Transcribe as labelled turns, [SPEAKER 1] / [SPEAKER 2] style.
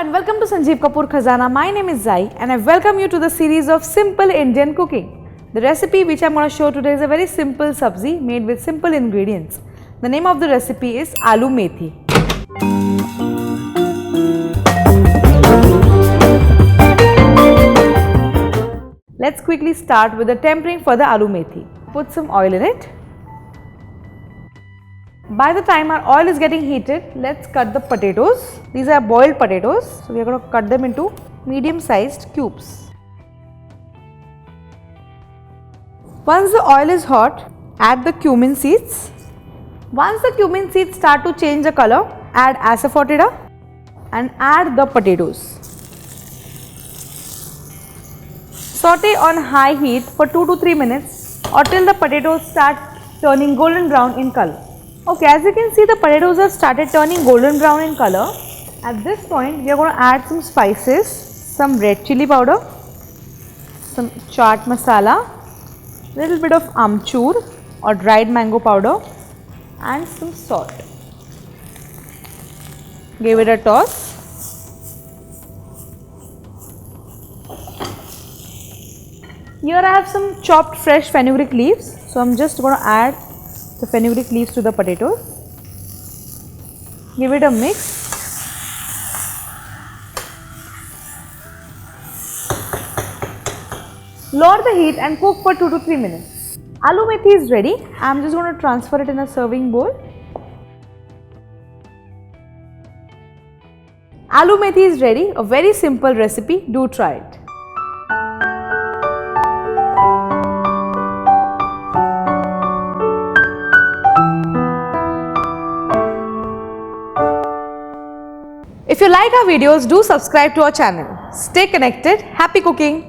[SPEAKER 1] and welcome to Sanjeev Kapoor Khazana. My name is Zai and I welcome you to the series of simple Indian cooking. The recipe which I am going to show today is a very simple sabzi made with simple ingredients. The name of the recipe is Aloo Methi. Let's quickly start with the tempering for the Aloo Methi. Put some oil in it. By the time our oil is getting heated, let's cut the potatoes. These are boiled potatoes, so we are going to cut them into medium-sized cubes. Once the oil is hot, add the cumin seeds. Once the cumin seeds start to change the color, add asafoetida and add the potatoes. Sauté on high heat for 2 to 3 minutes or till the potatoes start turning golden brown in color. Okay, as you can see, the potatoes have started turning golden brown in color. At this point, we are going to add some spices, some red chilli powder, some chaat masala, little bit of amchur or dried mango powder and some salt. Give it a toss. Here I have some chopped fresh fenugreek leaves, so I am just going to add the fenugreek leaves to the potatoes. Give it a mix. Lower the heat and cook for 2 to 3 minutes. Aloo methi is ready. I am just going to transfer it in a serving bowl. Aloo methi is ready. A very simple recipe. Do try it. If you like our videos, do subscribe to our channel. Stay connected. Happy cooking!